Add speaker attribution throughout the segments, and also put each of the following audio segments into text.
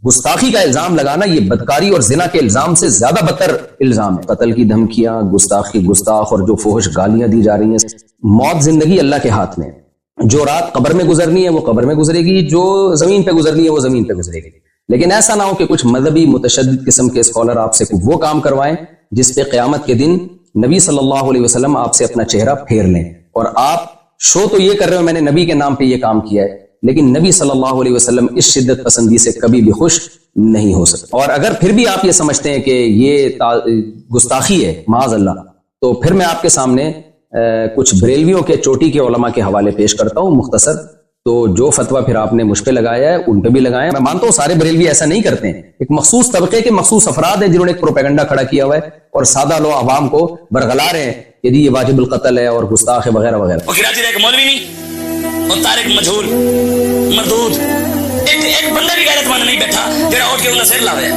Speaker 1: گستاخی کا الزام لگانا یہ بدکاری اور زنا کے الزام سے زیادہ بدتر الزام ہے. قتل کی دھمکیاں، گستاخ اور جو فحش گالیاں دی جا رہی ہیں. موت زندگی اللہ کے ہاتھ میں. جو رات قبر میں گزرنی ہے وہ قبر میں گزرے گی، جو زمین پہ گزرنی ہے وہ زمین پہ گزرے گی. لیکن ایسا نہ ہو کہ کچھ مذہبی متشدد قسم کے اسکالر آپ سے وہ کام کروائیں جس پہ قیامت کے دن نبی صلی اللہ علیہ وسلم آپ سے اپنا چہرہ پھیر لیں. اور آپ شو تو یہ کر رہے ہو میں نے نبی کے نام پہ یہ کام کیا ہے، لیکن نبی صلی اللہ علیہ وسلم اس شدت پسندی سے کبھی بھی خوش نہیں ہو سکتے. اور اگر پھر بھی آپ یہ سمجھتے ہیں کہ یہ گستاخی ہے معاذ اللہ، تو پھر میں آپ کے سامنے کچھ بریلویوں کے چوٹی کے علماء کے حوالے پیش کرتا ہوں مختصر. تو جو فتویٰ پھر آپ نے مجھ پہ لگایا ہے ان پہ بھی لگائیں. میں مانتا ہوں سارے بریلوی ایسا نہیں کرتے ہیں، ایک مخصوص طبقے کے مخصوص افراد ہیں جنہوں نے ایک پروپیگنڈا کھڑا کیا ہوا ہے اور سادہ لو عوام کو برگلا رہے ہیں کہ جی یہ واجب القتل ہے اور گستاخ ہے وغیرہ وغیرہ.
Speaker 2: اور کراچی ایک مولوی نہیں اور طارق مجہول مردود ایک بندہ بھی غیرت مند نہیں بیٹھا جڑا اٹھ کے انہاں سر لاوے.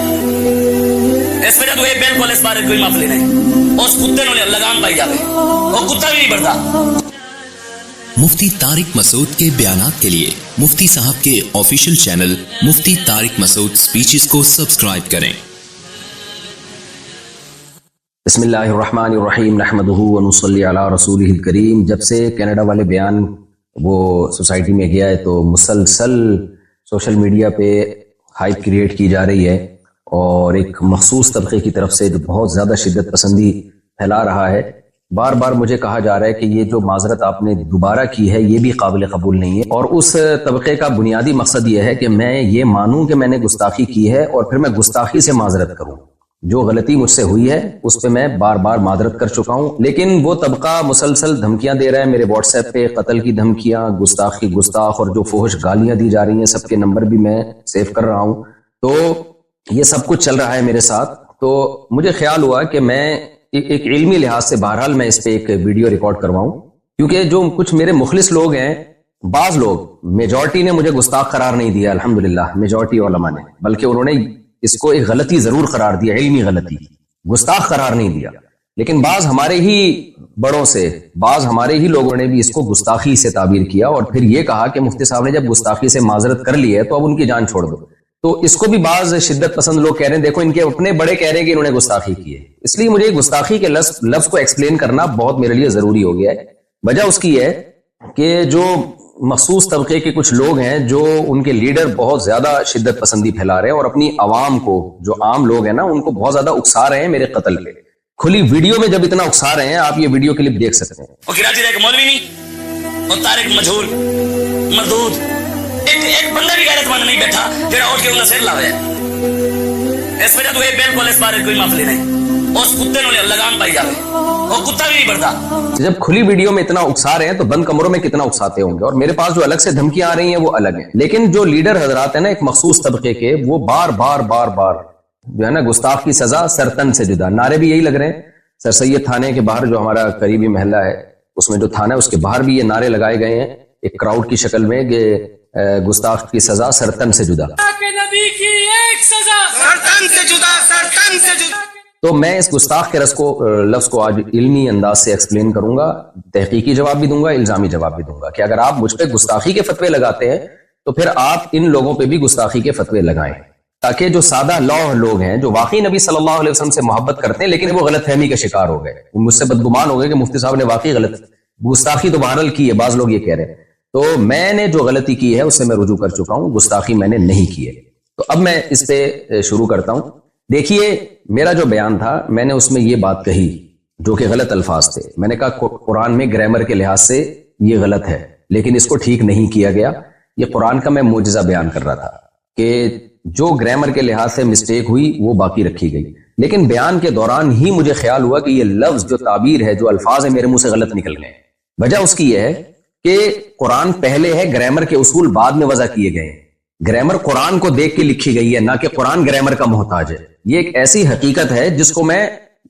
Speaker 2: اس وجہ تو یہ بالکل اس بارے کوئی معافی نہیں. اس کتے نوں لگام پائی جاوے، وہ کتا بھی نہیں بڑھتا.
Speaker 3: مفتی طارق مسعود کے بیانات کے لیے مفتی صاحب کے آفیشیل چینل مفتی طارق مسعود سپیچز کو سبسکرائب کریں.
Speaker 1: بسم اللہ الرحمن الرحیم نحمدہ ونصلی علی رسولہ الکریم. جب سے کینیڈا والے بیان وہ سوسائٹی میں گیا ہے تو مسلسل سوشل میڈیا پہ ہائپ کریٹ کی جا رہی ہے اور ایک مخصوص طبقے کی طرف سے جو بہت زیادہ شدت پسندی پھیلا رہا ہے. بار بار مجھے کہا جا رہا ہے کہ یہ جو معذرت آپ نے دوبارہ کی ہے یہ بھی قابل قبول نہیں ہے. اور اس طبقے کا بنیادی مقصد یہ ہے کہ میں یہ مانوں کہ میں نے گستاخی کی ہے اور پھر میں گستاخی سے معذرت کروں. جو غلطی مجھ سے ہوئی ہے اس پہ میں بار بار معذرت کر چکا ہوں. لیکن وہ طبقہ مسلسل دھمکیاں دے رہا ہے میرے واٹس ایپ پہ، قتل کی دھمکیاں، گستاخ اور جو فحش گالیاں دی جا رہی ہیں سب کے نمبر بھی میں سیو کر رہا ہوں. تو یہ سب کچھ چل رہا ہے میرے ساتھ. تو مجھے خیال ہوا کہ میں ایک علمی لحاظ سے بہرحال میں اس پہ ایک ویڈیو ریکارڈ کرواؤں، کیونکہ جو کچھ میرے مخلص لوگ ہیں، بعض لوگ، میجورٹی نے مجھے گستاخ قرار نہیں دیا الحمدللہ، میجورٹی علماء نے، بلکہ انہوں نے اس کو ایک غلطی ضرور قرار دیا، علمی غلطی، گستاخ قرار نہیں دیا. لیکن بعض ہمارے ہی بڑوں سے، بعض ہمارے ہی لوگوں نے بھی اس کو گستاخی سے تعبیر کیا اور پھر یہ کہا کہ مفتی صاحب نے جب گستاخی سے معذرت کر لی ہے تو اب ان کی جان چھوڑ دو. تو اس کو بھی بعض شدت پسند لوگ کہہ رہے ہیں دیکھو ان کے اپنے بڑے کہہ رہے ہیں کہ انہوں نے گستاخی کی ہے. اس لیے مجھے گستاخی کے لفظ کو ایکسپلین کرنا بہت میرے لیے ضروری ہو گیا ہے. وجہ اس کی ہے کہ جو مخصوص طبقے کے کچھ لوگ ہیں جو ان کے لیڈر بہت زیادہ شدت پسندی پھیلا رہے ہیں اور اپنی عوام کو، جو عام لوگ ہیں نا، ان کو بہت زیادہ اکسا رہے ہیں میرے قتل پہ. کھلی ویڈیو میں جب اتنا اکسا رہے ہیں، آپ یہ ویڈیو کلپ دیکھ سکتے ہیں.
Speaker 2: اور کراچی ایک مولوی نہیں اور طارق مجہول مردود ایک بندہ بھی غیرت مند نہیں بیٹھا جڑا اٹھ کے انہاں سر لاوے. اس وجہ تو یہ بالکل اس بارے کوئی معافی نہیں. اس کتے نوں لگام پائی جاوے، وہ کتا بھی نہیں بڑھتا.
Speaker 1: جب کھلی ویڈیو میں اتنا اکسا رہے ہیں تو بند کمروں میں کتنا اکساتے ہوں گے. اور میرے پاس جو الگ سے دھمکیاں آ رہی ہیں وہ الگ ہیں. لیکن جو لیڈر حضرات ہیں نا ایک مخصوص طبقے کے، وہ بار بار جو ہے نا گستاخ کی سزا سرتن سے جدا، نعرے بھی یہی لگ رہے ہیں. سر سید تھانے کے باہر جو ہمارا قریبی محلہ ہے اس میں جو تھانہ ہے اس کے باہر بھی یہ نعرے لگائے گئے ہیں ایک کراؤڈ کی شکل میں کہ گستاخ کی سزا سرتن سے جدا.
Speaker 2: نبی کی ایک سزا سرتن سے جدا، سرتن سے جدا.
Speaker 1: تو میں اس گستاخ کے لفظ کو آج علمی انداز سے ایکسپلین کروں گا، تحقیقی جواب بھی دوں گا، الزامی جواب بھی دوں گا کہ اگر آپ مجھ پہ گستاخی کے فتوے لگاتے ہیں تو پھر آپ ان لوگوں پہ بھی گستاخی کے فتوے لگائیں، تاکہ جو سادہ لوح لوگ ہیں جو واقعی نبی صلی اللہ علیہ وسلم سے محبت کرتے ہیں لیکن وہ غلط فہمی کا شکار ہو گئے، وہ مجھ سے بدگمان ہو گئے کہ مفتی صاحب نے واقعی غلط گستاخی تو بہرحال کی ہے، بعض لوگ یہ کہہ رہے ہیں. تو میں نے جو غلطی کی ہے اس سے میں رجوع کر چکا ہوں، گستاخی میں نے نہیں کی ہے. تو اب میں اس پہ شروع کرتا ہوں. دیکھیے میرا جو بیان تھا میں نے اس میں یہ بات کہی جو کہ غلط الفاظ تھے. میں نے کہا قرآن میں گرامر کے لحاظ سے یہ غلط ہے لیکن اس کو ٹھیک نہیں کیا گیا. یہ قرآن کا میں معجزہ بیان کر رہا تھا کہ جو گرامر کے لحاظ سے مسٹیک ہوئی وہ باقی رکھی گئی. لیکن بیان کے دوران ہی مجھے خیال ہوا کہ یہ لفظ جو تعبیر ہے، جو الفاظ ہیں، میرے منہ سے غلط نکل گئے. وجہ اس کی یہ ہے کہ قرآن پہلے ہے، گرامر کے اصول بعد میں وضع کیے گئے ہیں. گرامر قرآن کو دیکھ کے لکھی گئی ہے، نہ کہ قرآن گرامر کا محتاج ہے. یہ ایک ایسی حقیقت ہے جس کو میں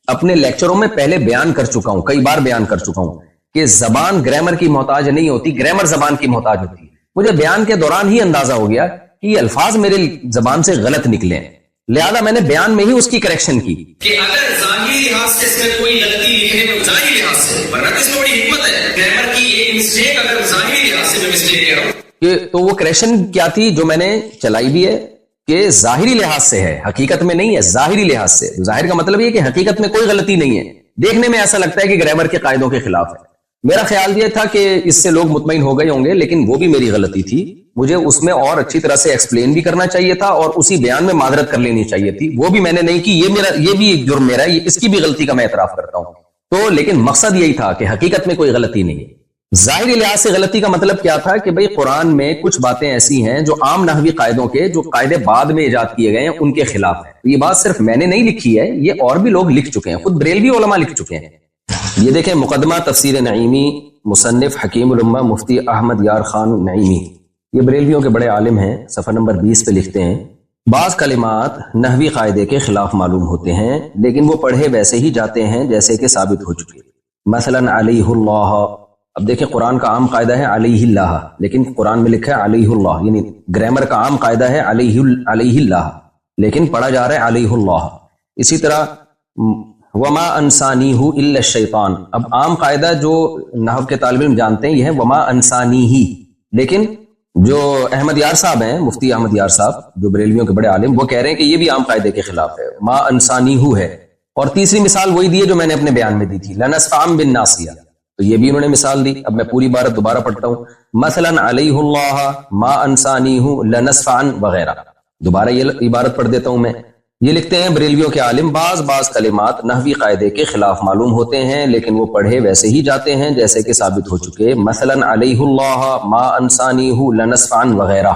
Speaker 1: اپنے لیکچروں میں پہلے بیان کر چکا ہوں، کئی بار بیان کر چکا ہوں کہ زبان گرامر کی محتاج نہیں ہوتی، گرامر زبان کی محتاج ہوتی ہے. مجھے بیان کے دوران ہی اندازہ ہو گیا کہ یہ الفاظ میرے زبان سے غلط نکلے ہیں، لہذا میں نے بیان میں ہی اس کی کریکشن کی
Speaker 2: کہ اگر ظاہری لحاظ سے اس میں کوئی غلطی لکھنے میں ظاہری لحاظ سے، ورنہ اس میں بڑی حکمت ہے. گرامر کی ایک مسٹیک اگر ظاہری لحاظ سے میں مسٹیک کہہ رہا ہوں
Speaker 1: کہ تو وہ کریکشن کیا تھی جو میں نے چلائی بھی ہے کہ ظاہری لحاظ سے ہے، حقیقت میں نہیں ہے، ظاہری لحاظ سے. ظاہر کا مطلب یہ کہ حقیقت میں کوئی غلطی نہیں ہے، دیکھنے میں ایسا لگتا ہے کہ گرامر کے قاعدوں کے خلاف ہے. میرا خیال یہ تھا کہ اس سے لوگ مطمئن ہو گئے ہوں گے، لیکن وہ بھی میری غلطی تھی. مجھے اس میں اور اچھی طرح سے ایکسپلین بھی کرنا چاہیے تھا اور اسی بیان میں معذرت کر لینی چاہیے تھی. وہ بھی میں نے نہیں کی. یہ بھی ایک جرم میرا ہے، اس کی بھی غلطی کا میں اعتراف کرتا ہوں. تو لیکن مقصد یہی تھا کہ حقیقت میں کوئی غلطی نہیں ہے. ظاہری لحاظ سے غلطی کا مطلب کیا تھا کہ بھئی قرآن میں کچھ باتیں ایسی ہیں جو عام نحوی قاعدوں کے جو قاعدے بعد میں ایجاد کیے گئے ہیں ان کے خلاف ہیں. یہ بات صرف میں نے نہیں لکھی ہے، یہ اور بھی لوگ لکھ چکے ہیں، خود بریلوی علماء لکھ چکے ہیں. یہ دیکھیں مقدمہ تفسیر نعیمی، مصنف حکیم الامہ مفتی احمد یار خان نعیمی. یہ بریلویوں کے بڑے عالم ہیں. صفحہ نمبر 20 پہ لکھتے ہیں بعض کلمات نحوی قاعدے کے خلاف معلوم ہوتے ہیں لیکن وہ پڑھے ویسے ہی جاتے ہیں جیسے کہ ثابت ہو چکے. مثلا علیہ اللہ. اب دیکھیں قرآن کا عام قاعدہ ہے علیہ اللہ، لیکن قرآن میں لکھا ہے علیہ اللہ، یعنی گرامر کا عام قاعدہ ہے علیہ اللہ، لیکن پڑھا جا رہا ہے علیہ اللہ. اسی طرح وما انسانیہ الا الشیطان. اب عام قاعدہ جو نحو کے طالب علم جانتے ہیں یہ ہے وما انسانیہ، لیکن جو احمد یار صاحب ہیں، مفتی احمد یار صاحب جو بریلویوں کے بڑے عالم، وہ کہہ رہے ہیں کہ یہ بھی عام قاعدے کے خلاف ہے، ما انسانیہ ہے. اور تیسری مثال وہی دی ہے جو میں نے اپنے بیان میں دی تھی، لنسفعن بالناصیہ، تو یہ بھی انہوں نے مثال دی. اب میں پوری عبارت دوبارہ پڑھتا ہوں، مثلا علیہ اللہ ما انسانیہ لنسفعن وغیرہ. دوبارہ یہ عبارت پڑھ دیتا ہوں میں. یہ لکھتے ہیں بریلویوں کے عالم بعض کلمات نحوی قاعدے کے خلاف معلوم ہوتے ہیں لیکن وہ پڑھے ویسے ہی جاتے ہیں جیسے کہ ثابت ہو چکے، مثلا علیہ اللہ ما انسانیہ لنسفعن وغیرہ.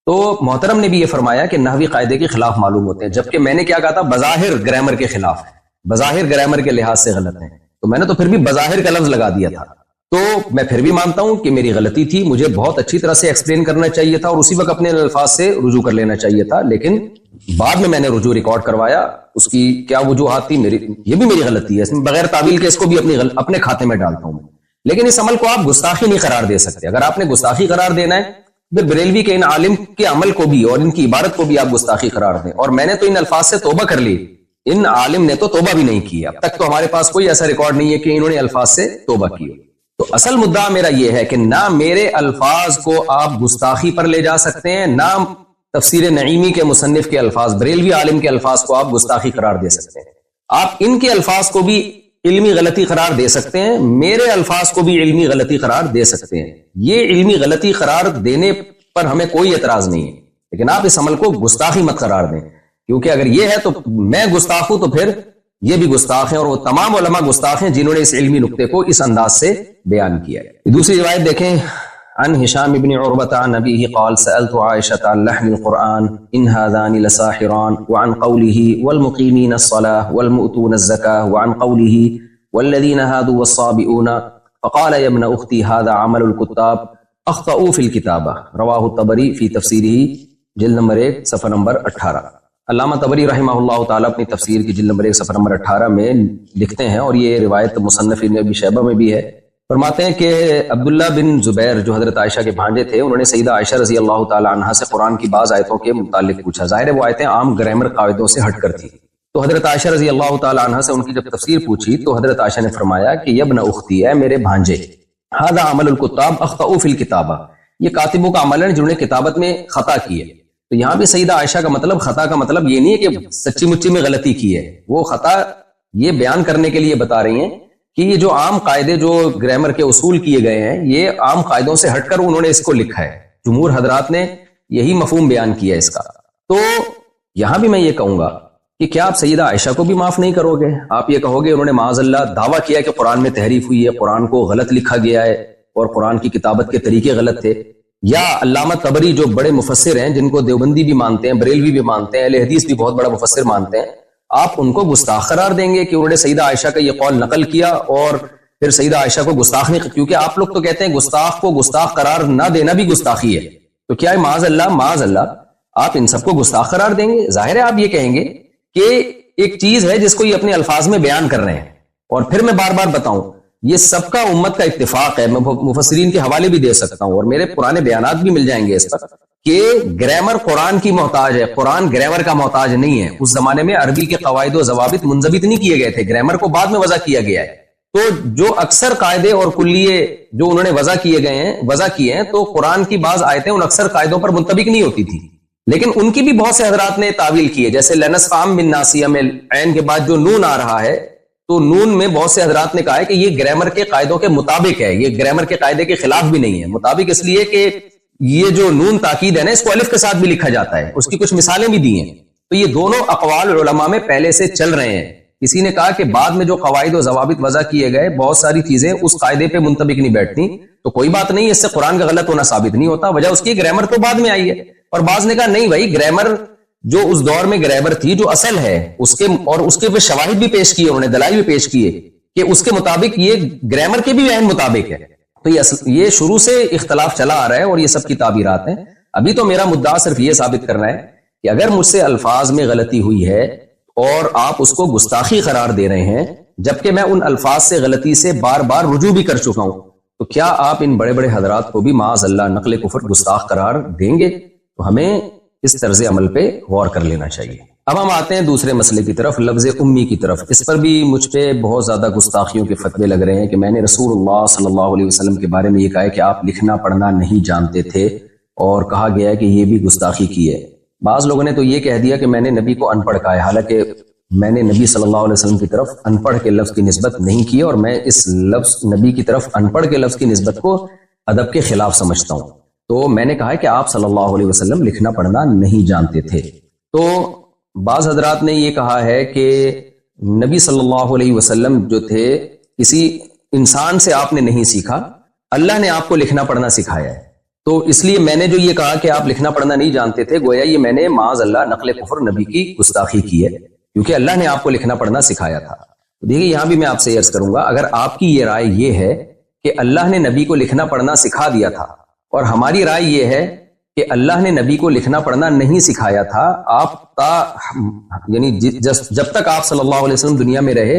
Speaker 1: تو محترم نے بھی یہ فرمایا کہ نحوی قاعدے کے خلاف معلوم ہوتے ہیں، جبکہ میں نے کیا کہا تھا بظاہر گرامر کے خلاف ہے، بظاہر گرامر کے لحاظ سے غلط ہیں. تو میں نے تو پھر بھی بظاہر کا لفظ لگا دیا تھا. تو میں پھر بھی مانتا ہوں کہ میری غلطی تھی، مجھے بہت اچھی طرح سے ایکسپلین کرنا چاہیے تھا اور اسی وقت اپنے الفاظ سے رجوع کر لینا چاہیے تھا، لیکن بعد میں نے رجوع ریکارڈ کروایا. اس کی کیا وجوہات تھی، یہ بھی میری غلطی ہے، اس میں بغیر تعویل کے اس کو بھی اپنے کھاتے میں ڈالتا ہوں. لیکن اس عمل کو آپ گستاخی نہیں قرار دے سکتے. اگر آپ نے گستاخی قرار دینا ہے پھر بریلوی کے ان عالم کے عمل کو بھی اور ان کی عبارت کو بھی آپ گستاخی قرار دیں. اور میں نے تو ان الفاظ سے توبہ کر لی، ان عالم نے تو توبہ بھی نہیں کی. اب تک تو ہمارے پاس کوئی ایسا ریکارڈ نہیں ہے کہ انہوں نے الفاظ سے توبہ کی. تو اصل مدعا میرا یہ ہے کہ نہ میرے الفاظ کو آپ گستاخی پر لے جا سکتے ہیں، نہ تفسیر نعیمی کے مصنف کے الفاظ، بریلوی عالم کے الفاظ کو آپ گستاخی قرار دے سکتے ہیں. آپ ان کے الفاظ کو بھی علمی غلطی قرار دے سکتے ہیں، میرے الفاظ کو بھی علمی غلطی قرار دے سکتے ہیں. یہ علمی غلطی قرار دینے پر ہمیں کوئی اعتراض نہیں ہے، لیکن آپ اس عمل کو گستاخی مت قرار دیں، کیونکہ اگر یہ ہے تو میں گستاخ ہوں تو پھر یہ بھی گستاخ ہیں، اور وہ تمام علماء گستاخ ہیں جنہوں نے اس علمی نقطے کو اس انداز سے بیان کیا ہے. دوسری روایت دیکھیں، عن ہشام بن عروة عن ابيه قال سألت عائشة عن لحن القرآن إن هذان لساحران وعن قوله والمقيمين الصلاة والمؤتون الزكاة وعن قوله والذين هادوا والصابئون فقال يا ابن أختي هذا عمل الكتاب اخطأوا في الكتابة. رواه الطبری في تفسیره جلد نمبر 1 صفحہ نمبر 18. علامہ طبری رحمہ اللہ تعالیٰ اپنی تفسیر کی جلد نمبر 1 صفحہ نمبر 18 میں لکھتے ہیں، اور یہ روایت مصنف ابن ابی شیبہ میں بھی ہے. فرماتے ہیں کہ عبداللہ بن زبیر جو حضرت عائشہ کے بھانجے تھے، انہوں نے سیدہ عائشہ رضی اللہ تعالی عنہا سے قرآن کی بعض آیتوں کے متعلق پوچھا. ظاہر ہے وہ آیتیں عام گرامر قاعدوں سے ہٹ کر تھی. تو حضرت عائشہ رضی اللہ تعالی عنہا سے ان کی جب تفسیر پوچھی تو حضرت عائشہ نے فرمایا کہ یا ابن اختی، ہے میرے بھانجے، ھذا عمل الکتاب اخطئوا فی الکتابہ، یہ کاتبوں کا عمل ہے جنہوں نے کتابت میں خطا کی ہے. تو یہاں بھی سیدہ عائشہ کا مطلب، خطا کا مطلب یہ نہیں ہے کہ سچی مچی میں غلطی کی ہے، وہ خطا یہ بیان کرنے کے لیے بتا رہی ہیں کہ یہ جو عام قاعدے جو گرامر کے اصول کیے گئے ہیں یہ عام قاعدوں سے ہٹ کر انہوں نے اس کو لکھا ہے. جمہور حضرات نے یہی مفہوم بیان کیا ہے اس کا. تو یہاں بھی میں یہ کہوں گا کہ کیا آپ سیدہ عائشہ کو بھی معاف نہیں کرو گے؟ آپ یہ کہو گے انہوں نے معاذ اللہ دعویٰ کیا کہ قرآن میں تحریف ہوئی ہے، قرآن کو غلط لکھا گیا ہے اور قرآن کی کتابت کے طریقے غلط تھے. یا علامہ طبری جو بڑے مفسر ہیں، جن کو دیوبندی بھی مانتے ہیں، بریلوی بھی مانتے ہیں، اہل حدیث بھی بہت بڑا مفسر مانتے ہیں، آپ ان کو گستاخ قرار دیں گے کہ انہوں نے سیدہ عائشہ کا یہ قول نقل کیا اور پھر سیدہ عائشہ کو گستاخ نہیں؟ کیونکہ آپ لوگ تو کہتے ہیں گستاخ کو گستاخ قرار نہ دینا بھی گستاخی ہے. تو کیا ہے معاذ اللہ آپ ان سب کو گستاخ قرار دیں گے؟ ظاہر ہے آپ یہ کہیں گے کہ ایک چیز ہے جس کو یہ اپنے الفاظ میں بیان کر رہے ہیں. اور پھر میں بار بار بتاؤں، یہ سب کا امت کا اتفاق ہے. میں مفسرین کے حوالے بھی دے سکتا ہوں اور میرے پرانے بیانات بھی مل جائیں گے اس پر کہ گرامر قرآن کی محتاج ہے، قرآن گرامر کا محتاج نہیں ہے. اس زمانے میں عربی کے قواعد و ضوابط منضبط نہیں کیے گئے تھے، گرامر کو بعد میں وضع کیا گیا ہے. تو جو اکثر قاعدے اور کلیے جو انہوں نے وضع کیے ہیں تو قرآن کی بعض آیتیں ان اکثر قاعدوں پر منطبق نہیں ہوتی تھی. لیکن ان کی بھی بہت سے حضرات نے تعویل کی ہے، جیسے لنسفام بن ناسیہ میں عین کے بعد جو نون آ رہا ہے، تو نون میں بہت سے حضرات نے کہا ہے کہ یہ گرامر کے قاعدوں کے مطابق ہے، یہ گرامر کے قاعدے کے خلاف بھی نہیں ہے۔ مطابق اس لیے کہ یہ جو نون تاکید ہے نا، اس کو الف کے ساتھ بھی لکھا جاتا ہے، اس کی کچھ مثالیں بھی دی ہیں۔ تو یہ دونوں اقوال علماء میں پہلے سے چل رہے ہیں۔ کسی نے کہا کہ بعد میں جو قواعد و ضوابط وضع کیے گئے، بہت ساری چیزیں اس قاعدے پہ منطبق نہیں بیٹھتی، تو کوئی بات نہیں، اس سے قرآن کا غلط ہونا ثابت نہیں ہوتا، وجہ اس کی گرامر تو بعد میں آئی ہے۔ اور بعض نے کہا نہیں بھائی، گرامر جو اس دور میں گرامر تھی، جو اصل ہے اس کے، اور اس کے پہ شواہد بھی پیش کیے، انہوں نے دلائل بھی پیش کیے کہ اس کے مطابق یہ گرامر کے بھی عین مطابق ہے۔ تو یہ شروع سے اختلاف چلا آ رہا ہے، اور یہ سب کی تعبیرات ہیں۔ ابھی تو میرا مدعا صرف یہ ثابت کرنا ہے کہ اگر مجھ سے الفاظ میں غلطی ہوئی ہے اور آپ اس کو گستاخی قرار دے رہے ہیں، جبکہ میں ان الفاظ سے غلطی سے بار بار رجوع بھی کر چکا ہوں، تو کیا آپ ان بڑے بڑے حضرات کو بھی معاذ اللہ نقل کفر گستاخ قرار دیں گے؟ تو ہمیں اس طرز عمل پہ غور کر لینا چاہیے۔ اب ہم آتے ہیں دوسرے مسئلے کی طرف، لفظ امی کی طرف۔ اس پر بھی مجھ پہ بہت زیادہ گستاخیوں کے فتوے لگ رہے ہیں کہ میں نے رسول اللہ صلی اللہ علیہ وسلم کے بارے میں یہ کہا ہے کہ آپ لکھنا پڑھنا نہیں جانتے تھے، اور کہا گیا ہے کہ یہ بھی گستاخی کی ہے۔ بعض لوگوں نے تو یہ کہہ دیا کہ میں نے نبی کو ان پڑھ کہا ہے، حالانکہ میں نے نبی صلی اللہ علیہ وسلم کی طرف ان پڑھ کے لفظ کی نسبت نہیں کی، اور میں اس لفظ نبی کی طرف ان پڑھ کے لفظ کی نسبت کو ادب کے خلاف سمجھتا ہوں۔ تو میں نے کہا ہے کہ آپ صلی اللہ علیہ وسلم لکھنا پڑھنا نہیں جانتے تھے۔ تو بعض حضرات نے یہ کہا ہے کہ نبی صلی اللہ علیہ وسلم جو تھے، کسی انسان سے آپ نے نہیں سیکھا، اللہ نے آپ کو لکھنا پڑھنا سکھایا ہے۔ تو اس لیے میں نے جو یہ کہا کہ آپ لکھنا پڑھنا نہیں جانتے تھے، گویا یہ میں نے معاذ اللہ نقل کفر نبی کی گستاخی کی ہے، کیونکہ اللہ نے آپ کو لکھنا پڑھنا سکھایا تھا۔ دیکھیے یہاں بھی میں آپ سے عرض کروں گا، اگر آپ کی یہ رائے یہ ہے کہ اللہ نے نبی کو لکھنا پڑھنا سکھا دیا تھا، اور ہماری رائے یہ ہے کہ اللہ نے نبی کو لکھنا پڑھنا نہیں سکھایا تھا، آپ یعنی جب تک آپ صلی اللہ علیہ وسلم دنیا میں رہے،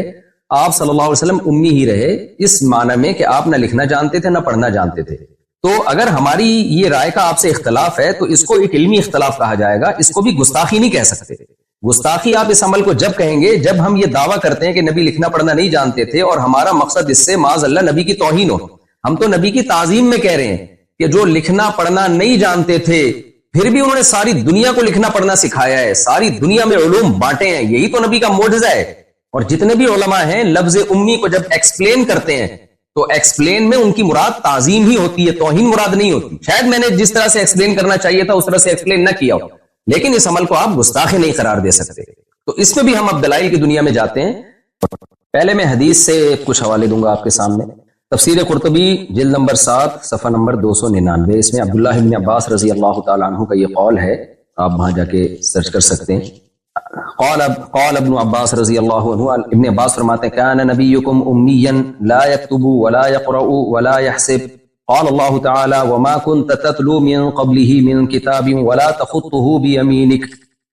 Speaker 1: آپ صلی اللہ علیہ وسلم امی ہی رہے، اس معنی میں کہ آپ نہ لکھنا جانتے تھے نہ پڑھنا جانتے تھے۔ تو اگر ہماری یہ رائے کا آپ سے اختلاف ہے تو اس کو ایک علمی اختلاف کہا جائے گا، اس کو بھی گستاخی نہیں کہہ سکتے۔ گستاخی آپ اس عمل کو جب کہیں گے جب ہم یہ دعویٰ کرتے ہیں کہ نبی لکھنا پڑھنا نہیں جانتے تھے، اور ہمارا مقصد اس سے معاذ اللہ نبی کی توہین ہو۔ ہم تو نبی کی تعظیم میں کہہ رہے ہیں کہ جو لکھنا پڑھنا نہیں جانتے تھے، پھر بھی انہوں نے ساری دنیا کو لکھنا پڑھنا سکھایا ہے، ساری دنیا میں علوم بانٹے ہیں، یہی تو نبی کا معجزہ ہے۔ اور جتنے بھی علماء ہیں لفظ امی کو جب ایکسپلین کرتے ہیں تو ایکسپلین میں ان کی مراد تعظیم ہی ہوتی ہے، توہین مراد نہیں ہوتی۔ شاید میں نے جس طرح سے ایکسپلین کرنا چاہیے تھا اس طرح سے ایکسپلین نہ کیا ہو، لیکن اس عمل کو آپ گستاخی نہیں قرار دے سکتے۔ تو اس میں بھی ہم اب دلائل کی دنیا میں جاتے ہیں۔ پہلے میں حدیث سے کچھ حوالے دوں گا آپ کے سامنے۔ تفسیر قرطبی جلد نمبر 7 صفحہ نمبر 299، اس میں عبداللہ بن عباس رضی اللہ تعالیٰ عنہ کا یہ قول ہے، آپ وہاں جا کے سرچ کر سکتے ہیں۔ قال ابن عباس رضی اللہ عنہ، ابن عباس فرماتے ہیں کان نبیکم امیا لا یکتب ولا یقرأ ولا یحسب، قال اللہ تعالی وما كنت تتلو من قبله من کتاب ولا تخطه بیمینک۔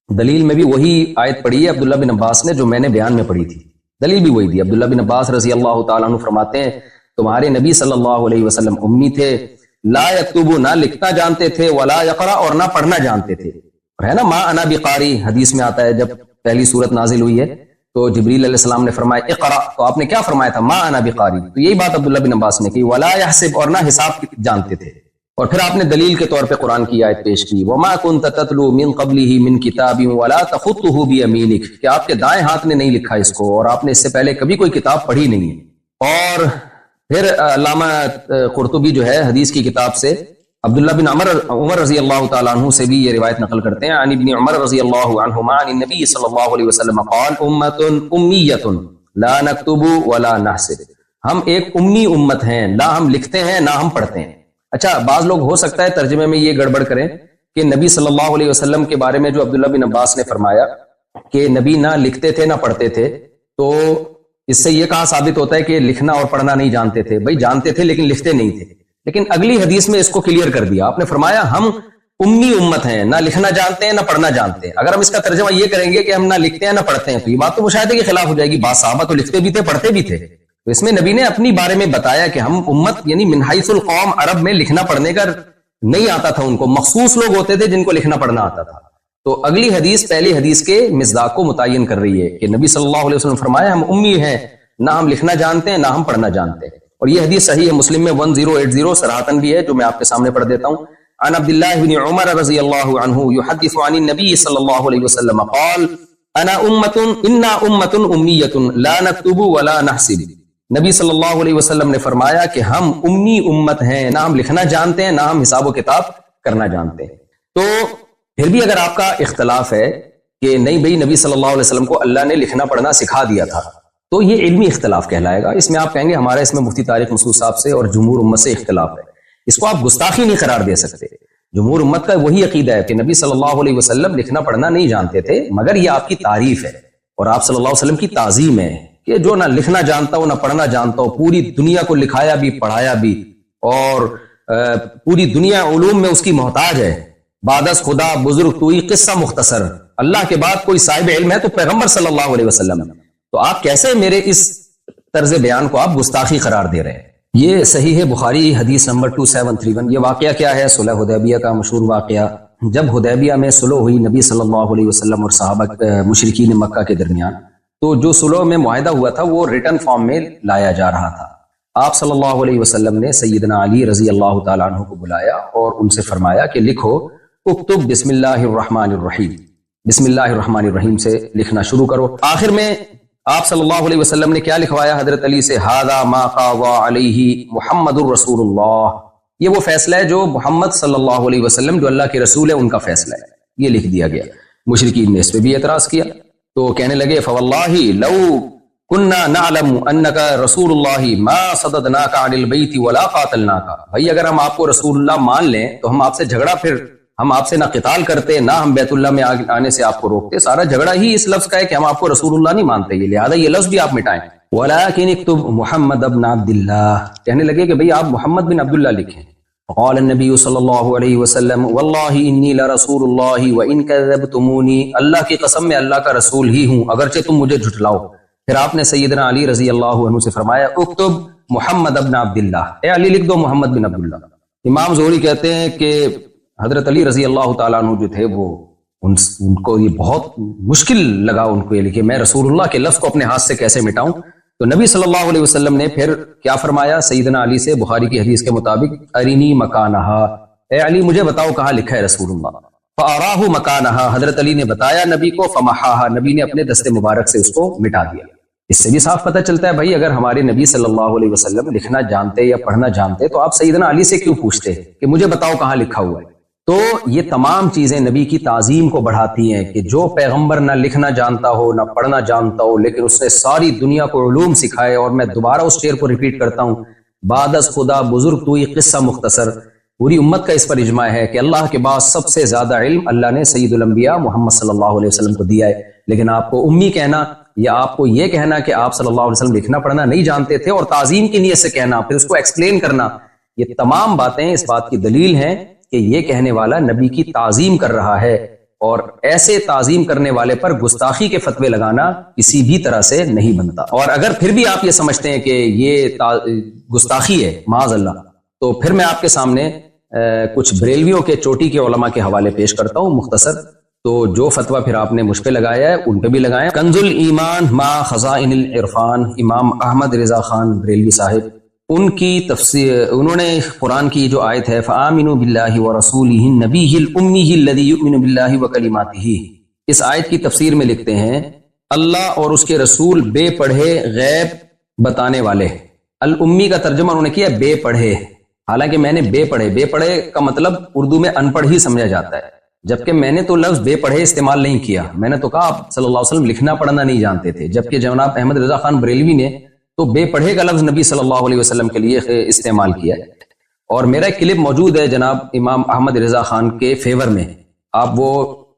Speaker 1: دلیل میں بھی وہی آیت پڑھی ہے عبداللہ بن عباس نے جو میں نے بیان میں پڑھی تھی، دلیل بھی وہی دی۔ عبداللہ بن عباس رضی اللہ تعالیٰ عنہ فرماتے ہیں تمہارے نبی صلی اللہ علیہ وسلم امی تھے، لا یکتب نہ لکھنا جانتے تھے، ولا یقرأ اور نہ پڑھنا جانتے تھے۔ اور ہے نا ما انا بقاری، حدیث میں آتا ہے جب پہلی سورت نازل ہوئی ہے تو جبریل علیہ السلام نے فرمایا اقرأ، تو آپ نے کیا فرمایا تھا؟ ما انا بقاری۔ تو یہی بات عبداللہ بن عباس نے کی، ولا یحسب اور نہ حساب جانتے تھے۔ اور پھر آپ نے دلیل کے طور پہ قرآن کی آیت پیش کی، وما كنت تتلو من قبله من کتاب ولا تخطه بیمینک، کہ آپ کے دائیں ہاتھ نے نہیں لکھا اس کو، اور آپ نے اس سے پہلے کبھی کوئی کتاب پڑھی نہیں ہے۔ اور پھر علامہ قرطبی جو ہے حدیث کی کتاب سے عبداللہ بن عمر رضی اللہ تعالیٰ عنہ سے بھی یہ روایت نقل کرتے ہیں، عن ابن عمر رضی اللہ عنہما عن النبی صلی اللہ علیہ وسلم قال امت امیت لا نکتب ولا نحسب، ہم ایک امی امت ہیں، نہ ہم لکھتے ہیں نہ ہم پڑھتے ہیں۔ اچھا، بعض لوگ ہو سکتا ہے ترجمے میں یہ گڑبڑ کریں کہ نبی صلی اللہ علیہ وسلم کے بارے میں جو عبداللہ بن عباس نے فرمایا کہ نبی نہ لکھتے تھے نہ پڑھتے تھے، تو اس سے یہ کہا ثابت ہوتا ہے کہ لکھنا اور پڑھنا نہیں جانتے تھے۔ بھائی جانتے تھے لیکن لکھتے نہیں تھے، لیکن اگلی حدیث میں اس کو کلیئر کر دیا، آپ نے فرمایا ہم امی امت ہیں، نہ لکھنا جانتے ہیں نہ پڑھنا جانتے ہیں۔ اگر ہم اس کا ترجمہ یہ کریں گے کہ ہم نہ لکھتے ہیں نہ پڑھتے ہیں تو یہ بات تو مشاہدے کے خلاف ہو جائے گی۔ بعض صحابہ تو لکھتے بھی تھے پڑھتے بھی تھے، تو اس میں نبی نے اپنی بارے میں بتایا کہ ہم امت یعنی من حیث القوم، عرب میں لکھنا پڑھنے کا نہیں آتا تھا ان کو، مخصوص لوگ ہوتے تھے جن کو لکھنا پڑھنا آتا تھا۔ تو اگلی حدیث پہلی حدیث کے مصداق کو متعین کر رہی ہے کہ نبی صلی اللہ علیہ وسلم فرمایا ہم امی ہیں، نہ ہم لکھنا جانتے ہیں نہ ہم پڑھنا جانتے ہیں۔ اور یہ حدیث صحیح ہے، مسلم میں 1080 صراحتاً بھی ہے، جو میں آپ کے سامنے پڑھ دیتا ہوں۔ عن عبد الله بن عمر رضي الله عنه يحدث عن النبي صلى الله عليه وسلم قال انا امه اميه لا نكتب ولا نحسب. نبی صلی اللہ علیہ وسلم نے فرمایا کہ ہم امی امت ہیں، نہ ہم لکھنا جانتے ہیں نہ ہم حساب و کتاب کرنا جانتے ہیں. تو پھر بھی اگر آپ کا اختلاف ہے کہ نہیں بھئی نبی صلی اللہ علیہ وسلم کو اللہ نے لکھنا پڑھنا سکھا دیا تھا، تو یہ علمی اختلاف کہلائے گا. اس میں آپ کہیں گے ہمارا اس میں مفتی طارق مسعود صاحب سے اور جمہور امت سے اختلاف ہے. اس کو آپ گستاخی نہیں قرار دے سکتے. جمہور امت کا وہی عقیدہ ہے کہ نبی صلی اللہ علیہ وسلم لکھنا پڑھنا نہیں جانتے تھے، مگر یہ آپ کی تعریف ہے اور آپ صلی اللہ علیہ وسلم کی تعظیم ہے کہ جو نہ لکھنا جانتا ہو نہ پڑھنا جانتا ہو، پوری دنیا کو لکھایا بھی پڑھایا بھی، اور پوری دنیا علوم میں اس کی محتاج ہے. بعدس خدا بزرگ توئی قصہ مختصر، اللہ کے بعد کوئی صاحب علم ہے تو پیغمبر صلی اللہ علیہ وسلم ہے. تو آپ کیسے میرے اس طرز بیان کو آپ گستاخی قرار دے رہے ہیں؟ یہ صحیح بخاری حدیث نمبر 2731. یہ واقعہ کیا ہے؟ صلح حدیبیہ کا مشہور واقعہ. جب حدیبیہ میں صلح ہوئی نبی صلی اللہ علیہ وسلم اور صحابہ مشرکین مکہ کے درمیان، تو جو صلح میں معاہدہ ہوا تھا وہ ریٹن فارم میں لایا جا رہا تھا. آپ صلی اللہ علیہ وسلم نے سیدنا علی رضی اللہ تعالیٰ عنہ کو بلایا اور ان سے فرمایا کہ لکھو، اکتب بسم اللہ الرحمن الرحیم، بسم اللہ الرحمن الرحیم سے لکھنا شروع کرو. آخر میں آپ صلی اللہ علیہ وسلم نے کیا لکھوایا حضرت علی سے؟ ھذا ما قضى علیہ محمد الرسول اللہ. یہ وہ فیصلہ ہے جو محمد صلی اللہ علیہ وسلم جو اللہ کے رسول ہے ان کا فیصلہ ہے. یہ لکھ دیا گیا. مشرکین نے اس پہ بھی اعتراض کیا تو کہنے لگے فواللہ لو كنا نعلم انك رسول اللہ ما صددناك عن البيت ولا قاتلناك. بھائی اگر ہم آپ کو رسول اللہ مان لیں تو ہم آپ سے جھگڑا، پھر ہم آپ سے نہ قتال کرتے نہ ہم بیت اللہ میں آنے سے آپ کو روکتے. سارا جھگڑا ہی اس لفظ کا ہے کہ ہم آپ کو رسول اللہ نہیں مانتے، یہ لہذا یہ لفظ بھی آپ مٹائیں. ولكن اكتب محمد ابن عبد اللہ. کہنے لگے کہ بھئی آپ محمد بن عبداللہ لکھیں. قال النبی صلی اللہ علیہ وسلم واللہ انی لرسول اللہ وان کذبتمونی. اللہ کی قسم میں اللہ کا رسول ہی ہوں اگرچہ تم مجھے جھٹلاؤ. پھر آپ نے سیدنا علی رضی اللہ عنہ سے فرمایا اکتب محمد ابن عبداللہ. اے علی لکھ دو محمد بن عبداللہ. امام زہری کہتے ہیں کہ حضرت علی رضی اللہ تعالیٰ عنہ جو تھے وہ ان کو یہ بہت مشکل لگا ان کو یہ لکھے میں رسول اللہ کے لفظ کو اپنے ہاتھ سے کیسے مٹاؤں. تو نبی صلی اللہ علیہ وسلم نے پھر کیا فرمایا سیدنا علی سے بخاری کی حدیث کے مطابق ارینی مکانہا، اے علی مجھے بتاؤ کہاں لکھا ہے رسول اللہ. فاراہ مکانہا، حضرت علی نے بتایا نبی کو. فمحاہا، نبی نے اپنے دست مبارک سے اس کو مٹا دیا. اس سے بھی صاف پتہ چلتا ہے بھائی اگر ہمارے نبی صلی اللہ علیہ وسلم لکھنا جانتے یا پڑھنا جانتے تو آپ سیدنا علی سے کیوں پوچھتے کہ مجھے بتاؤ کہاں لکھا ہوا ہے. تو یہ تمام چیزیں نبی کی تعظیم کو بڑھاتی ہیں کہ جو پیغمبر نہ لکھنا جانتا ہو نہ پڑھنا جانتا ہو لیکن اس نے ساری دنیا کو علوم سکھائے. اور میں دوبارہ اس شعر کو ریپیٹ کرتا ہوں، بعد از خدا بزرگ توئی قصہ مختصر. پوری امت کا اس پر اجماع ہے کہ اللہ کے بعد سب سے زیادہ علم اللہ نے سید الانبیاء محمد صلی اللہ علیہ وسلم کو دیا ہے. لیکن آپ کو امی کہنا یا آپ کو یہ کہنا کہ آپ صلی اللہ علیہ وسلم لکھنا پڑھنا نہیں جانتے تھے اور تعظیم کی نیت سے کہنا پھر اس کو ایکسپلین کرنا، یہ تمام باتیں اس بات کی دلیل ہیں کہ یہ کہنے والا نبی کی تعظیم کر رہا ہے. اور ایسے تعظیم کرنے والے پر گستاخی کے فتوے لگانا کسی بھی طرح سے نہیں بنتا. اور اگر پھر بھی آپ یہ سمجھتے ہیں کہ یہ گستاخی ہے معاذ اللہ، تو پھر میں آپ کے سامنے کچھ بریلویوں کے چوٹی کے علماء کے حوالے پیش کرتا ہوں مختصر. تو جو فتویٰ پھر آپ نے مجھ پہ لگایا ہے ان پہ بھی لگائیں. کنز الایمان ما خزائن العرفان، امام احمد رضا خان بریلوی صاحب، ان کی تفسیر، انہوں نے قرآن کی جو آیت ہے فآمنوا باللہ ورسولہ النبی الأمی الذی یؤمن باللہ وکلماتہ، اس آیت کی تفسیر میں لکھتے ہیں اللہ اور اس کے رسول بے پڑھے غیب بتانے والے. الامی کا ترجمہ انہوں نے کیا بے پڑھے، حالانکہ میں نے بے پڑھے کا مطلب اردو میں ان پڑھ ہی سمجھا جاتا ہے، جبکہ میں نے تو لفظ بے پڑھے استعمال نہیں کیا. میں نے تو کہا آپ صلی اللہ علیہ وسلم لکھنا پڑھنا نہیں جانتے تھے، جبکہ جناب احمد رضا خان بریلوی نے تو بے پڑھے کا لفظ نبی صلی اللہ علیہ وسلم کے لیے استعمال کیا ہے. اور میرا ایک کلپ موجود ہے جناب امام احمد رضا خان کے فیور میں، آپ وہ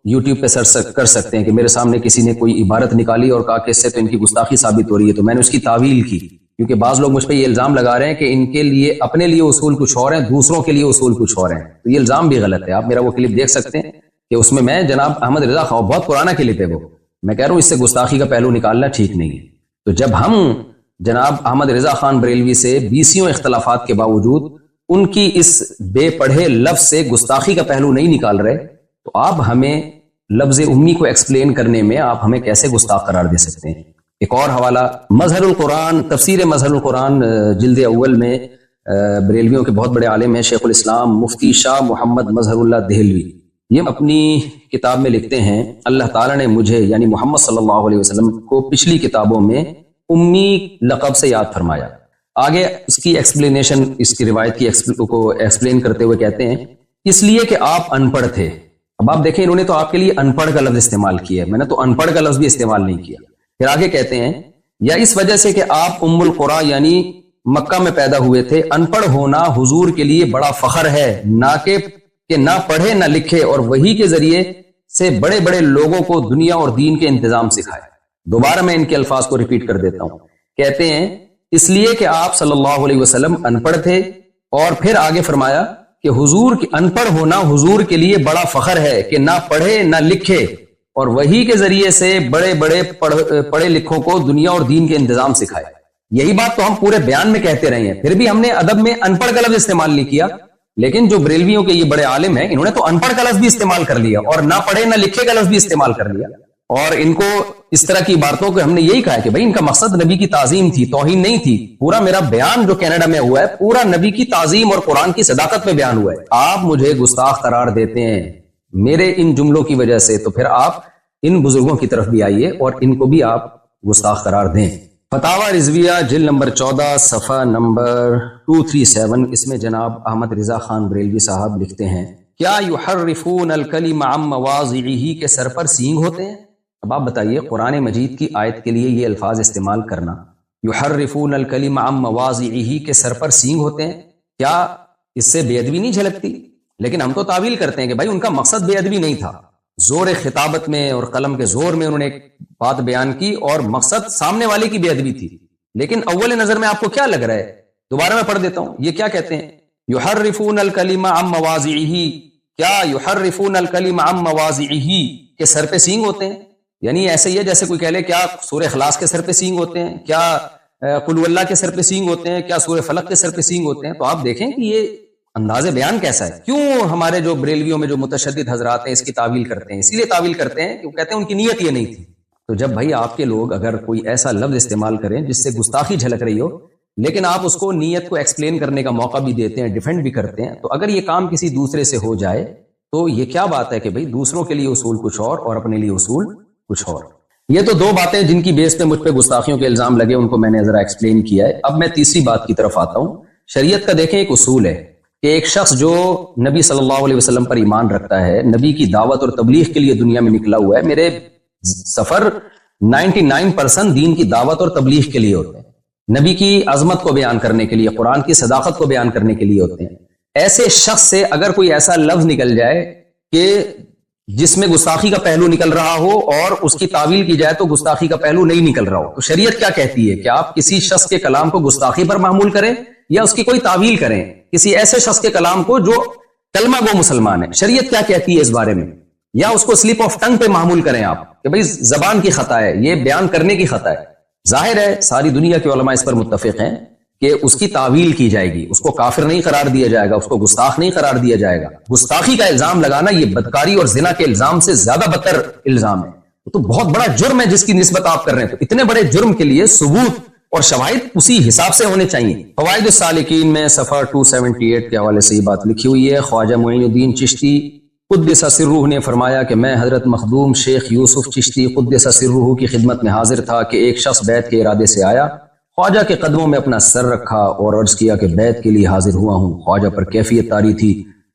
Speaker 1: یوٹیوب پہ سرچ کر سکتے ہیں کہ میرے سامنے کسی نے کوئی عبارت نکالی اور کہا کہ اس سے تو ان کی گستاخی ثابت ہو رہی ہے، تو میں نے اس کی تعویل کی. کیونکہ بعض لوگ مجھ پہ یہ الزام لگا رہے ہیں کہ ان کے لیے اپنے لیے اصول کچھ اور ہیں، دوسروں کے لیے اصول کچھ اور ہیں، تو یہ الزام بھی غلط ہے. آپ میرا وہ کلپ دیکھ سکتے ہیں کہ اس میں جناب احمد رضا خان، بہت پرانا کلپ ہے وہ، میں کہہ رہا ہوں اس سے گستاخی کا پہلو نکالنا ٹھیک نہیں ہے. تو جب ہم جناب احمد رضا خان بریلوی سے بیسیوں اختلافات کے باوجود ان کی اس بے پڑھے لفظ سے گستاخی کا پہلو نہیں نکال رہے، تو آپ ہمیں لفظ امی کو ایکسپلین کرنے میں آپ ہمیں کیسے گستاخ قرار دے سکتے ہیں. ایک اور حوالہ مظہر القرآن، تفسیر مظہر القرآن جلد اول میں بریلویوں کے بہت بڑے عالم ہیں شیخ الاسلام مفتی شاہ محمد مظہر اللہ دہلوی. یہ اپنی کتاب میں لکھتے ہیں اللہ تعالیٰ نے مجھے یعنی محمد صلی اللہ علیہ وسلم کو پچھلی کتابوں میں امی لقب سے یاد فرمایا. آگے اس کی ایکسپلینیشن اس کی روایت کی کو ایکسپلین کرتے ہوئے کہتے ہیں اس لیے کہ آپ ان پڑھ تھے. اب آپ دیکھیں انہوں نے تو آپ کے لیے ان پڑھ کا لفظ استعمال کیا ہے, میں نے تو ان پڑھ کا لفظ بھی استعمال نہیں کیا. پھر آگے کہتے ہیں یا اس وجہ سے کہ آپ ام القری یعنی مکہ میں پیدا ہوئے تھے, ان پڑھ ہونا حضور کے لیے بڑا فخر ہے, نہ کہ نہ پڑھے نہ لکھے اور وحی کے ذریعے سے بڑے بڑے لوگوں کو دنیا اور دین کے انتظام سکھائے. دوبارہ میں ان کے الفاظ کو ریپیٹ کر دیتا ہوں. کہتے ہیں اس لیے کہ آپ صلی اللہ علیہ وسلم ان پڑھ تھے, اور پھر آگے فرمایا کہ حضور کی ان پڑھ ہونا حضور کے لیے بڑا فخر ہے کہ نہ پڑھے نہ لکھے اور وحی کے ذریعے سے بڑے بڑے پڑھے لکھوں کو دنیا اور دین کے انتظام سکھائے. یہی بات تو ہم پورے بیان میں کہتے رہے ہیں, پھر بھی ہم نے ادب میں ان پڑھ کا لفظ استعمال نہیں کیا. لیکن جو بریلویوں کے یہ بڑے عالم ہیں انہوں نے تو ان پڑھ کا لفظ بھی استعمال کر لیا اور نہ پڑھے نہ لکھے کا لفظ بھی استعمال کر لیا. اور ان کو اس طرح کی باتوں کو ہم نے یہی کہا ہے کہ بھائی ان کا مقصد نبی کی تعظیم تھی, توہین نہیں تھی. پورا میرا بیان جو کینیڈا میں ہوا ہے پورا نبی کی تعظیم اور قرآن کی صداقت میں بیان ہوا ہے. آپ مجھے گستاخ قرار دیتے ہیں میرے ان جملوں کی وجہ سے, تو پھر آپ ان بزرگوں کی طرف بھی آئیے اور ان کو بھی آپ گستاخ قرار دیں. فتاوی رضویہ جلد نمبر 14 صفحہ نمبر 237, اس میں جناب احمد رضا خان بریلوی صاحب لکھتے ہیں کیا یحرفون الکلم عن مواضعہ کے سر پر سینگ ہوتے ہیں. اب آپ بتائیے قرآن مجید کی آیت کے لیے یہ الفاظ استعمال کرنا یحرفون الکلم عن مواضعہ کے سر پر سینگ ہوتے ہیں, کیا اس سے بے ادبی نہیں جھلکتی؟ لیکن ہم تو تعویل کرتے ہیں کہ بھائی ان کا مقصد بے ادبی نہیں تھا, زور خطابت میں اور قلم کے زور میں انہوں نے ایک بات بیان کی اور مقصد سامنے والے کی بے ادبی تھی. لیکن اول نظر میں آپ کو کیا لگ رہا ہے؟ دوبارہ میں پڑھ دیتا ہوں, یہ کیا کہتے ہیں یحرفون الکلم عن مواضعہ, کیا یحرفون الکلم عن مواضعہ کے سر پہ سینگ ہوتے ہیں؟ یعنی ایسے ہی ہے جیسے کوئی کہہ لے کیا سورہ اخلاص کے سر پہ سینگ ہوتے ہیں, کیا قل هو اللہ کے سر پہ سینگ ہوتے ہیں, کیا سورہ فلق کے سر پہ سینگ ہوتے ہیں. تو آپ دیکھیں کہ یہ انداز بیان کیسا ہے. کیوں ہمارے جو بریلویوں میں جو متشدد حضرات ہیں اس کی تعویل کرتے ہیں؟ اسی لیے تعویل کرتے ہیں کہ وہ کہتے ہیں ان کی نیت یہ نہیں تھی. تو جب بھائی آپ کے لوگ اگر کوئی ایسا لفظ استعمال کریں جس سے گستاخی جھلک رہی ہو, لیکن آپ اس کو نیت کو ایکسپلین کرنے کا موقع بھی دیتے ہیں, ڈیفینڈ بھی کرتے ہیں, تو اگر یہ کام کسی دوسرے سے ہو جائے تو یہ کیا بات ہے کہ بھئی دوسروں کے لیے اصول کچھ اور اپنے لیے اصول کچھ اور. یہ تو دو باتیں جن کی بیس پہ مجھ پہ گستاخیوں کے الزام لگے ان کو میں نے ذرا ایکسپلین کیا ہے. اب میں تیسری بات کی طرف آتا ہوں. شریعت کا دیکھیں ایک اصول ہے کہ ایک شخص جو نبی صلی اللہ علیہ وسلم پر ایمان رکھتا ہے, نبی کی دعوت اور تبلیغ کے لیے دنیا میں نکلا ہوا ہے. میرے سفر 99% دین کی دعوت اور تبلیغ کے لیے ہوتے ہیں, نبی کی عظمت کو بیان کرنے کے لیے, قرآن کی صداقت کو بیان کرنے کے لیے ہوتے ہیں. ایسے شخص سے اگر کوئی ایسا لفظ نکل جائے کہ جس میں گستاخی کا پہلو نکل رہا ہو اور اس کی تعویل کی جائے تو گستاخی کا پہلو نہیں نکل رہا ہو, تو شریعت کیا کہتی ہے کہ آپ کسی شخص کے کلام کو گستاخی پر محمول کریں یا اس کی کوئی تعویل کریں کسی ایسے شخص کے کلام کو جو کلمہ گو مسلمان ہے. شریعت کیا کہتی ہے اس بارے میں؟ یا اس کو سلپ آف ٹنگ پہ محمول کریں آپ کہ بھئی زبان کی خطا ہے, یہ بیان کرنے کی خطا ہے. ظاہر ہے ساری دنیا کے علماء اس پر متفق ہیں کہ اس کی تعویل کی جائے گی, اس کو کافر نہیں قرار دیا جائے گا, اس کو گستاخ نہیں قرار دیا جائے گا. گستاخی کا الزام لگانا یہ بدکاری اور زنا کے الزام سے زیادہ بدتر الزام ہے. تو بہت بڑا جرم ہے جس کی نسبت آپ کر رہے ہیں. تو اتنے بڑے جرم کے لیے ثبوت اور شواہد اسی حساب سے ہونے چاہیے. فوائد السالکین میں صفحہ 278 کے حوالے سے یہ بات لکھی ہوئی ہے. خواجہ معین الدین چشتی قدس سرہ نے فرمایا کہ میں حضرت مخدوم شیخ یوسف چشتی قدس سرہ کی خدمت میں حاضر تھا کہ ایک شخص بیعت کے ارادے سے آیا. خواجہ کے قدموں میں اپنا سر رکھا اور عرض کیا کہ بیعت کے لیے حاضر ہوا ہوں. خواجہ پر کیفیت طاری تھی.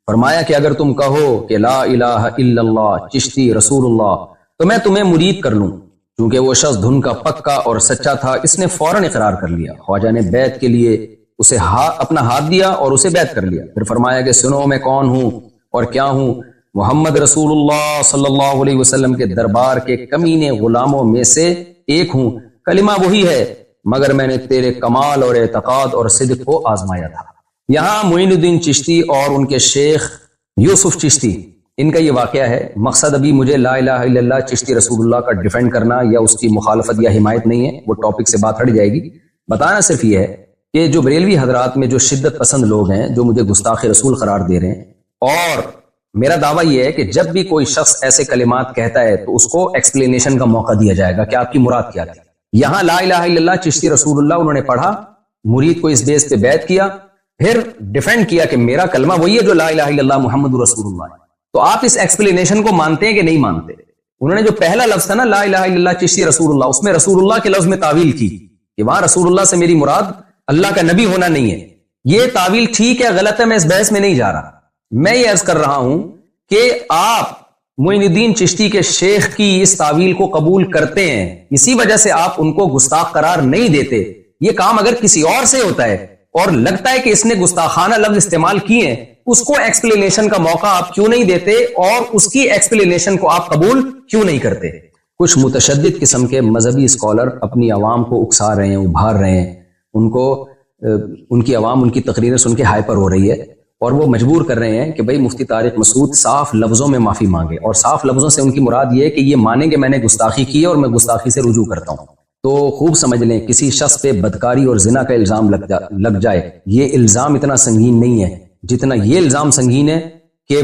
Speaker 1: فرمایا کہ اگر تم کہو کہ لا الہ الا اللہ چشتی رسول اللہ تو میں تمہیں مرید کر لوں. چونکہ وہ شخص دھن کا پکا اور سچا تھا, اس نے فوراً اقرار کر لیا. خواجہ نے بیعت کے لیے اسے اپنا ہاتھ دیا اور اسے بیعت کر لیا. پھر فرمایا کہ سنو میں کون ہوں اور کیا ہوں. محمد رسول اللہ صلی اللہ علیہ وسلم کے دربار کے کمینے غلاموں میں سے ایک ہوں. کلمہ وہی ہے مگر میں نے تیرے کمال اور اعتقاد اور صدق کو آزمایا تھا. یہاں معین الدین چشتی اور ان کے شیخ یوسف چشتی ان کا یہ واقعہ ہے. مقصد ابھی مجھے لا الہ الا اللہ چشتی رسول اللہ کا ڈیفینڈ کرنا یا اس کی مخالفت یا حمایت نہیں ہے, وہ ٹاپک سے بات ہٹ جائے گی. بتانا صرف یہ ہے کہ جو بریلوی حضرات میں جو شدت پسند لوگ ہیں جو مجھے گستاخ رسول قرار دے رہے ہیں, اور میرا دعویٰ یہ ہے کہ جب بھی کوئی شخص ایسے کلمات کہتا ہے تو اس کو ایکسپلینیشن کا موقع دیا جائے گا کہ آپ کی مراد کیا تھی. یہاں لا الہ الا اللہ چشتی رسول اللہ انہوں نے پڑھا, مرید کو اس بیس پہ بیعت کیا, پھر ڈیفینڈ کیا کہ میرا کلمہ وہی ہے جو لا الہ الا اللہ محمد رسول اللہ ہے. تو آپ اس ایکسپلینیشن کو مانتے ہیں کہ نہیں مانتے؟ انہوں نے جو پہلا لفظ تھا نا لا الہ الا اللہ چشتی رسول اللہ، اس میں رسول اللہ کے لفظ میں تعویل کی کہ وہاں رسول اللہ سے میری مراد اللہ کا نبی ہونا نہیں ہے. یہ تعویل ٹھیک ہے غلط ہے، میں اس بحث میں نہیں جا رہا. میں یہ عرض کر رہا ہوں کہ آپ معین الدین چشتی کے شیخ کی اس تعویل کو قبول کرتے ہیں، اسی وجہ سے آپ ان کو گستاخ قرار نہیں دیتے. یہ کام اگر کسی اور سے ہوتا ہے اور لگتا ہے کہ اس نے گستاخانہ لفظ استعمال کیے ہیں، اس کو ایکسپلینیشن کا موقع آپ کیوں نہیں دیتے اور اس کی ایکسپلینیشن کو آپ قبول کیوں نہیں کرتے؟ کچھ متشدد قسم کے مذہبی اسکالر اپنی عوام کو اکسا رہے ہیں، ابھار رہے ہیں، ان کی عوام ان کی تقریریں سن کے ہائپر ہو رہی ہے اور وہ مجبور کر رہے ہیں کہ بھئی مفتی طارق مسعود صاف لفظوں میں معافی مانگے. اور صاف لفظوں سے ان کی مراد یہ ہے کہ یہ مانیں کہ میں نے گستاخی کی ہے اور میں گستاخی سے رجوع کرتا ہوں. تو خوب سمجھ لیں کسی شخص پہ بدکاری اور زنا کا الزام لگ جائے، یہ الزام اتنا سنگین نہیں ہے جتنا یہ الزام سنگین ہے کہ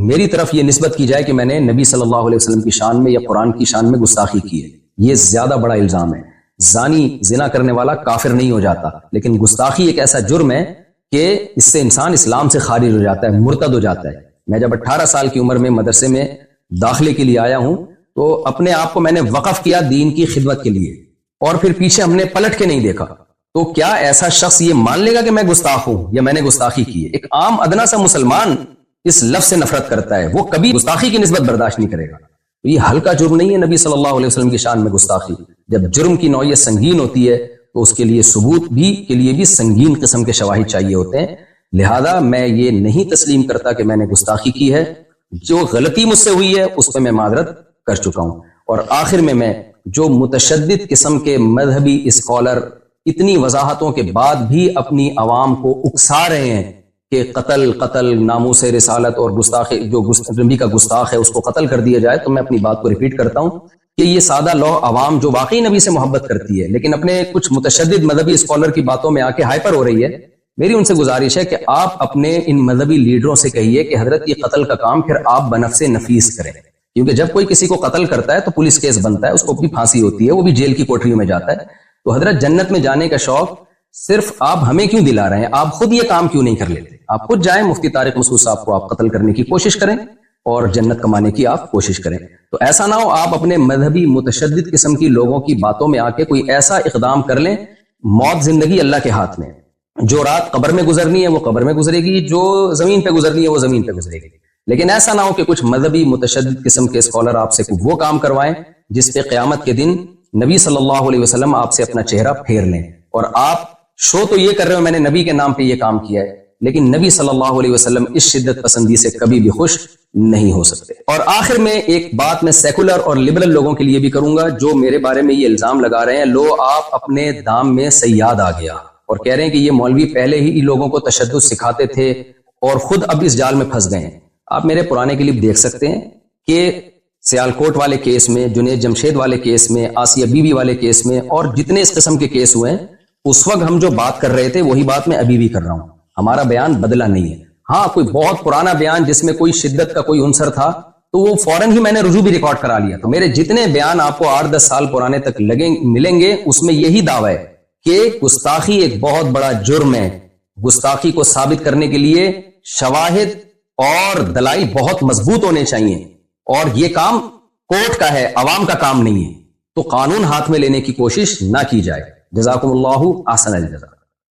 Speaker 1: میری طرف یہ نسبت کی جائے کہ میں نے نبی صلی اللہ علیہ وسلم کی شان میں یا قرآن کی شان میں گستاخی کی ہے. یہ زیادہ بڑا الزام ہے. زانی زنا کرنے والا کافر نہیں ہو جاتا، لیکن گستاخی ایک ایسا جرم ہے کہ اس سے انسان اسلام سے خارج ہو جاتا ہے، مرتد ہو جاتا ہے. میں جب 18 سال کی عمر میں مدرسے میں داخلے کے لیے آیا ہوں تو اپنے آپ کو میں نے وقف کیا دین کی خدمت کے لیے، اور پھر پیچھے ہم نے پلٹ کے نہیں دیکھا. تو کیا ایسا شخص یہ مان لے گا کہ میں گستاخ ہوں یا میں نے گستاخی کی ہے؟ ایک عام ادنا سا مسلمان اس لفظ سے نفرت کرتا ہے، وہ کبھی گستاخی کی نسبت برداشت نہیں کرے گا. تو یہ ہلکا جرم نہیں ہے نبی صلی اللہ علیہ وسلم کی شان میں گستاخی. جب جرم کی نوعیت سنگین ہوتی ہے تو اس کے لیے ثبوت کے لیے بھی سنگین قسم کے شواہد چاہیے ہوتے ہیں. لہذا میں یہ نہیں تسلیم کرتا کہ میں نے گستاخی کی ہے. جو غلطی مجھ سے ہوئی ہے اس پہ میں معذرت کر چکا ہوں. اور آخر میں جو متشدد قسم کے مذہبی اسکالر اتنی وضاحتوں کے بعد بھی اپنی عوام کو اکسا رہے ہیں کہ قتل ناموس رسالت اور گستاخی جو نبی کا گستاخ ہے اس کو قتل کر دیا جائے، تو میں اپنی بات کو ریپیٹ کرتا ہوں کہ یہ سادہ لو عوام جو واقعی نبی سے محبت کرتی ہے لیکن اپنے کچھ متشدد مذہبی اسکالر کی باتوں میں آ کے ہائپر ہو رہی ہے، میری ان سے گزارش ہے کہ آپ اپنے ان مذہبی لیڈروں سے کہیے کہ حضرت یہ قتل کا کام پھر آپ بنفس نفیس کریں. کیونکہ جب کوئی کسی کو قتل کرتا ہے تو پولیس کیس بنتا ہے، اس کو بھی پھانسی ہوتی ہے، وہ بھی جیل کی کوٹریوں میں جاتا ہے. تو حضرت جنت میں جانے کا شوق صرف آپ ہمیں کیوں دلا رہے ہیں؟ آپ خود یہ کام کیوں نہیں کر لیتے؟ آپ خود جائیں مفتی طارق مسعود صاحب کو آپ قتل کرنے کی کوشش کریں اور جنت کمانے کی آپ کوشش کریں. تو ایسا نہ ہو آپ اپنے مذہبی متشدد قسم کی لوگوں کی باتوں میں آ کے کوئی ایسا اقدام کر لیں. موت زندگی اللہ کے ہاتھ میں، جو رات قبر میں گزرنی ہے وہ قبر میں گزرے گی، جو زمین پہ گزرنی ہے وہ زمین پہ گزرے گی. لیکن ایسا نہ ہو کہ کچھ مذہبی متشدد قسم کے اسکالر آپ سے وہ کام کروائیں جس پہ قیامت کے دن نبی صلی اللہ علیہ وسلم آپ سے اپنا چہرہ پھیر لیں. اور آپ شو تو یہ کر رہے ہو میں نے نبی کے نام پہ یہ کام کیا ہے، لیکن نبی صلی اللہ علیہ وسلم اس شدت پسندی سے کبھی بھی خوش نہیں ہو سکتے. اور آخر میں ایک بات میں سیکولر اور لبرل لوگوں کے لیے بھی کروں گا جو میرے بارے میں یہ الزام لگا رہے ہیں، لو آپ اپنے دام میں سیاد آ گیا اور کہہ رہے ہیں کہ یہ مولوی پہلے ہی لوگوں کو تشدد سکھاتے تھے اور خود اب اس جال میں پھنس گئے ہیں. آپ میرے پرانے کلپ دیکھ سکتے ہیں کہ سیالکوٹ والے کیس میں، جنید جمشید والے کیس میں، آسیہ بی بی والے کیس میں اور جتنے اس قسم کے کیس ہوئے ہیں، اس وقت ہم جو بات کر رہے تھے وہی بات میں ابھی بھی کر رہا ہوں. ہمارا بیان بدلا نہیں ہے. ہاں کوئی بہت پرانا بیان جس میں کوئی شدت کا کوئی عنصر تھا تو وہ فوراً ہی میں نے رجوع بھی ریکارڈ کرا لیا. تو میرے جتنے بیان آپ کو 8-10 سال پرانے تک ملیں گے اس میں یہی دعویٰ ہے کہ گستاخی ایک بہت بڑا جرم ہے. گستاخی کو ثابت کرنے کے لیے شواہد اور دلائل بہت مضبوط ہونے چاہیے اور یہ کام کورٹ کا ہے، عوام کا کام نہیں ہے. تو قانون ہاتھ میں لینے کی کوشش نہ کی جائے. جزاکم اللہ احسن الجزا.